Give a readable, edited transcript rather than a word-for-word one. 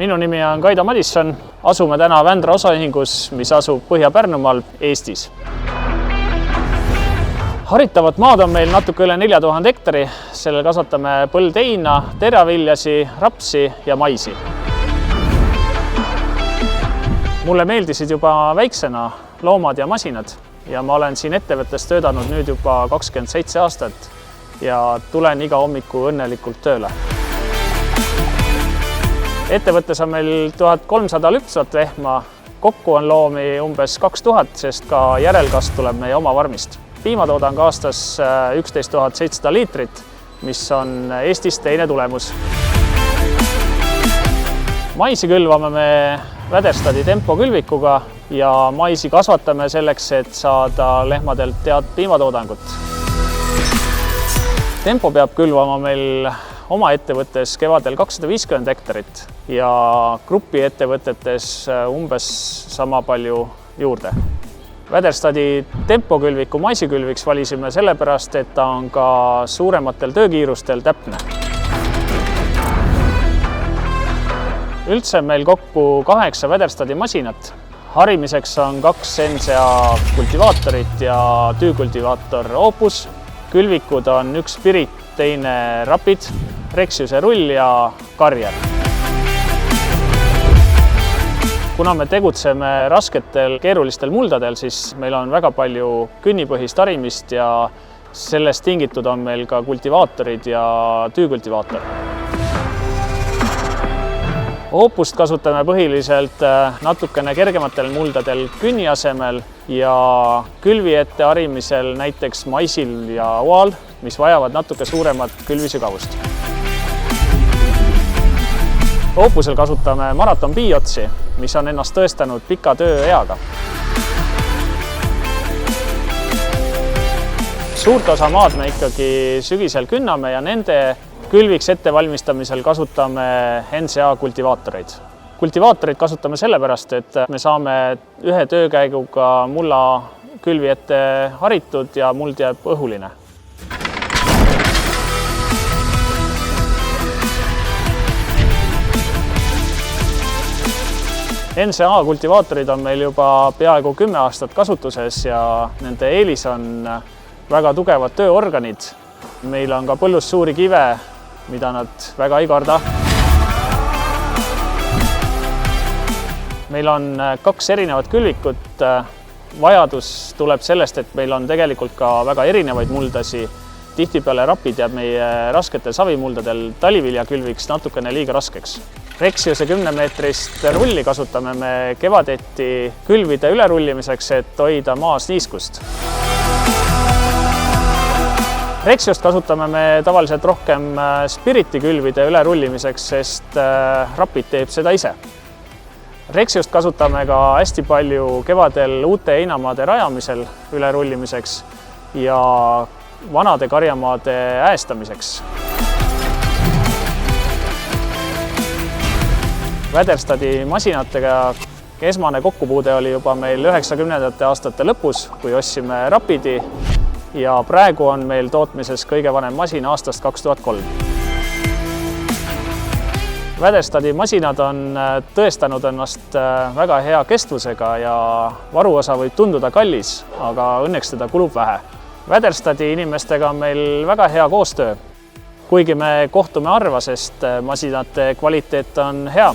Minu nimi on Kaido Madisson. Asume täna Vändra osaühingus, mis asub Põhja-Pärnumaal Eestis. Haritavat maad on meil natuke üle 4000 hektari. Sellel kasvatame põldeina, teraviljasi, rapsi ja maisi. Mulle meeldisid juba väiksena loomad ja masinad ja ma olen siin ettevõttes töötanud nüüd juba 27 aastat ja tulen iga hommiku õnnelikult tööle. Ettevõttes on meil 1300 lüpsvat lehma, kokku on loomi umbes 2000, sest ka järelkasv tuleb meie oma farmist. Piimatoodang aastas 11 700 liitrit, mis on Eestis teine tulemus. Maisi külvame me Väderstadi Tempo külvikuga ja maisi kasvatame selleks, et saada lehmadelt head piimatoodangut. Tempo peab külvama meil oma ettevõttes kevadel 250 hektarit ja grupi ettevõtetes umbes sama palju juurde. Väderstadi Tempo külviku maisikülviks valisime sellepärast, et ta on ka suurematel töökiirustel täpne. Üldse on meil kokku 8 Väderstadi masinat. Harimiseks on 2 NCA kultivaatorit ja tüükultivaator Opus. Külvikud on 1 Spirit, teine Rapid, Rexiuse rull ja Karjer. Kuna me tegutseme rasketel keerulistel muldadel, siis meil on väga palju künnipõhist harimist ja sellest tingitud on meil ka kultivaatorid ja tüükultivaator. Opust kasutame põhiliselt natukene kergematel muldadel künni asemel ja külvi ette harimisel näiteks maisil ja oal, mis vajavad natuke suuremat külvisügavust. Opusel kasutame Marathon B-otsi, mis on ennast tõestanud pika tööeaga. Suurt osa maad me ikkagi sügisel künname ja nende külviks ettevalmistamisel kasutame NCA kultivaatoreid. Kultivaatoreid kasutame sellepärast, et me saame ühe töökäiguga mulla külvi ette haritud ja muld jääb õhuline. NCA kultivaatorid on meil juba peaaegu 10 aastat kasutuses ja nende eelis on väga tugevad tööorganid. Meil on ka põllus suuri kive, mida nad väga ei karda. Meil on 2 erinevat külvikut. Vajadus tuleb sellest, et meil on tegelikult ka väga erinevaid muldasi. Tihtipeale Rapid jääb meie rasketel savimuldadel taliviljakülviks natukene liiga raskeks. Rexiuse 10-meetrist rulli kasutame me kevadeti külvide ülerullimiseks, et hoida maas niiskust. Rexiust kasutame me tavaliselt rohkem Spiriti külvide ülerullimiseks, sest Rapid teeb seda ise. Rexiust kasutame ka hästi palju kevadel uute heinamaade rajamisel ülerullimiseks ja vanade karjamaade äästamiseks. Väderstadi masinatega esmane kokkupuude oli juba meil 90. aastate lõpus, kui ostsime Rapidi ja praegu on meil tootmises kõige vanem masin aastast 2003. Väderstadi masinad on tõestanud ennast väga hea kestvusega ja varuosa võib tunduda kallis, aga õnneks teda kulub vähe. Väderstadi inimestega on meil väga hea koostöö, kuigi me kohtume harva, sest masinate kvaliteet on hea.